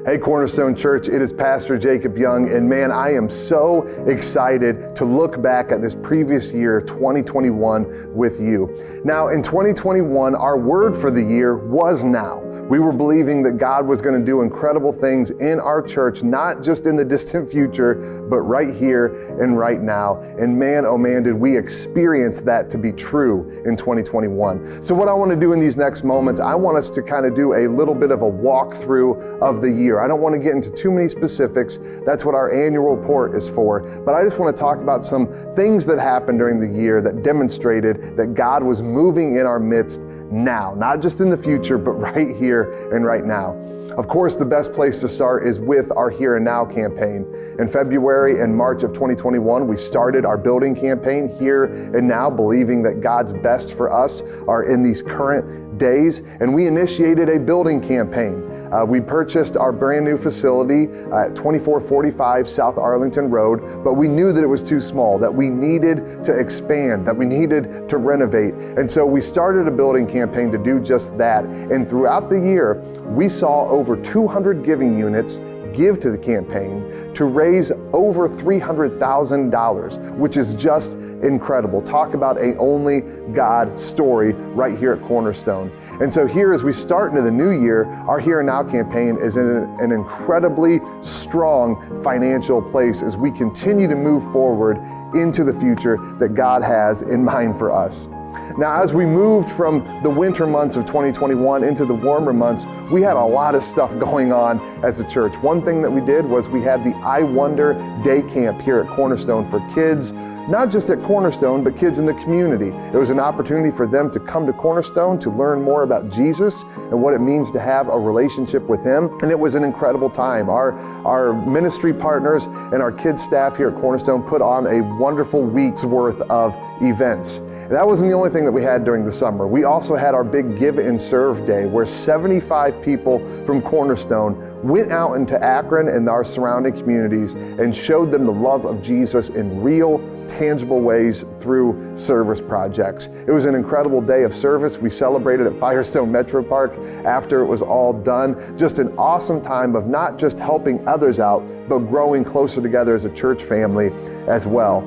Hey Cornerstone Church, it is Pastor Jacob Young, and man, I am so excited to look back at this previous year, 2021, with you. Now, in 2021, our word for the year was now. We were believing that God was going to do incredible things in our church, not just in the distant future, but right here and right now. And man, oh man, did we experience that to be true in 2021. So what I want to do in these next moments, I want us to kind of do a little bit of a walkthrough of the year. I don't want to get into too many specifics. That's what our annual report is for. But I just want to talk about some things that happened during the year that demonstrated that God was moving in our midst now, not just in the future, but right here and right now. Of course, the best place to start is with our Here and Now campaign. In February and March of 2021, we started our building campaign, Here and Now, believing that God's best for us are in these current days, and we initiated a building campaign. We purchased our brand new facility at 2445 South Arlington Road, but we knew that it was too small, that we needed to expand, that we needed to renovate. And so we started a building campaign to do just that. And throughout the year, we saw over 200 giving units give to the campaign to raise over $300,000, which is just incredible. Talk about a only God story right here at Cornerstone. And so here, as we start into the new year, our Here and Now campaign is in an incredibly strong financial place as we continue to move forward into the future that God has in mind for us. Now, as we moved from the winter months of 2021 into the warmer months, we had a lot of stuff going on as a church. One thing that we did was we had the I Wonder Day Camp here at Cornerstone for kids, not just at Cornerstone, but kids in the community. It was an opportunity for them to come to Cornerstone to learn more about Jesus and what it means to have a relationship with Him. And it was an incredible time. Our ministry partners and our kids staff here at Cornerstone put on a wonderful week's worth of events. That wasn't the only thing that we had during the summer. We also had our big Give and Serve Day, where 75 people from Cornerstone went out into Akron and our surrounding communities and showed them the love of Jesus in real, tangible ways through service projects. It was an incredible day of service. We celebrated at Firestone Metro Park after it was all done. Just an awesome time of not just helping others out, but growing closer together as a church family as well.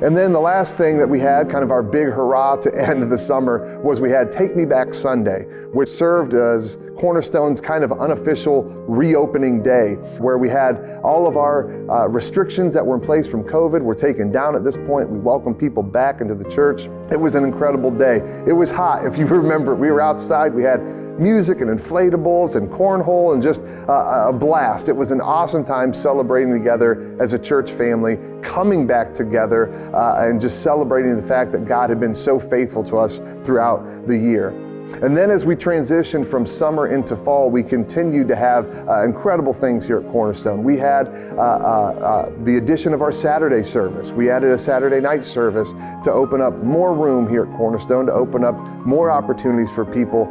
And then the last thing that we had, kind of our big hurrah to end the summer, was we had Take Me Back Sunday, which served as Cornerstone's kind of unofficial reopening day, where we had all of our restrictions that were in place from COVID were taken down at this point. We welcomed people back into the church. It was an incredible day. It was hot. If you remember, we were outside. We had music and inflatables and cornhole and just a blast. It was an awesome time celebrating together as a church family, coming back together and just celebrating the fact that God had been so faithful to us throughout the year. And then as we transitioned from summer into fall, we continued to have incredible things here at Cornerstone. We had the addition of our Saturday service. We added a Saturday night service to open up more room here at Cornerstone, to open up more opportunities for people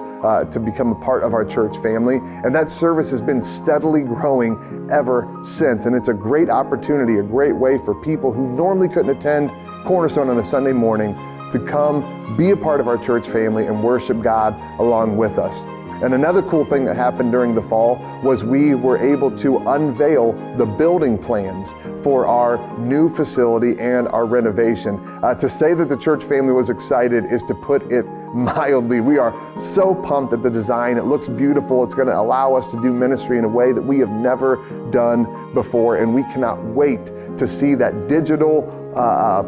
to become a part of our church family. And that service has been steadily growing ever since. And it's a great opportunity, a great way for people who normally couldn't attend Cornerstone on a Sunday morning to come be a part of our church family and worship God along with us. And another cool thing that happened during the fall was we were able to unveil the building plans for our new facility and our renovation. To say that the church family was excited is to put it mildly. We are so pumped at the design. It looks beautiful. It's going to allow us to do ministry in a way that we have never done before, and we cannot wait to see that digital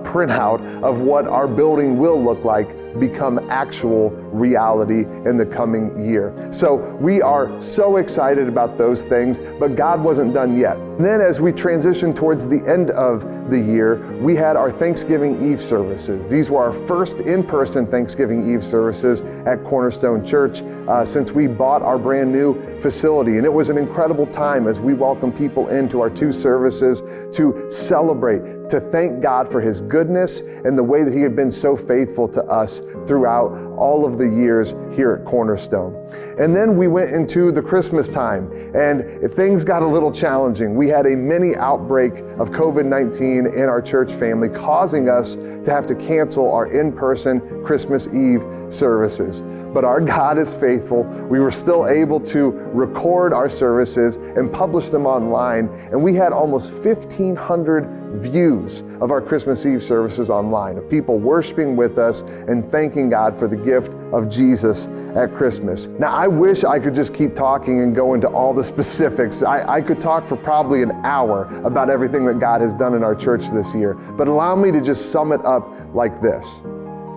printout of what our building will look like become actual reality in the coming year. So we are so excited about those things, but God wasn't done yet. And then as we transitioned towards the end of the year, we had our Thanksgiving Eve services. These were our first in-person Thanksgiving Eve services at Cornerstone Church since we bought our brand new facility. And it was an incredible time as we welcomed people into our two services to celebrate, to thank God for His goodness and the way that He had been so faithful to us throughout all of the years here at Cornerstone. And then we went into the Christmas time, and things got a little challenging. We had a mini outbreak of COVID-19 in our church family, causing us to have to cancel our in-person Christmas Eve services. but our God is faithful. We were still able to record our services and publish them online, and we had almost 1,500 views of our Christmas Eve services online, of people worshiping with us and thanking God for the gift of Jesus at Christmas. Now, I wish I could just keep talking and go into all the specifics. I could talk for probably an hour about everything that God has done in our church this year, but allow me to just sum it up like this.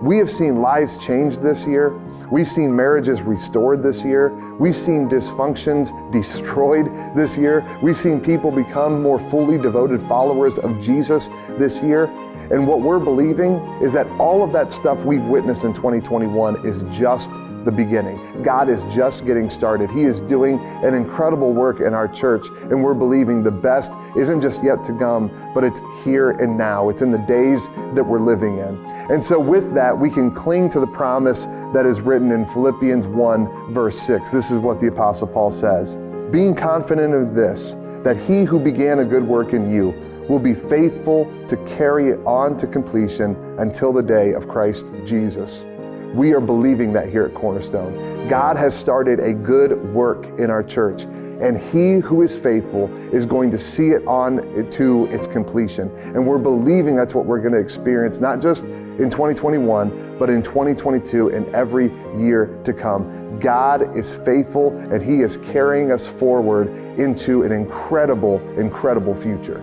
We have seen lives changed this year. We've seen marriages restored this year. We've seen dysfunctions destroyed this year. We've seen people become more fully devoted followers of Jesus this year. And what we're believing is that all of that stuff we've witnessed in 2021 is just the beginning. God is just getting started. He is doing an incredible work in our church, and we're believing the best isn't just yet to come, but it's here and now. It's in the days that we're living in. And so with that, we can cling to the promise that is written in Philippians 1, verse 6. This is what the Apostle Paul says, "Being confident of this, that he who began a good work in you will be faithful to carry it on to completion until the day of Christ Jesus." We are believing that here at Cornerstone. God has started a good work in our church, and he who is faithful is going to see it on to its completion. And we're believing that's what we're going to experience, not just in 2021, but in 2022 and every year to come. God is faithful, and he is carrying us forward into an incredible, incredible future.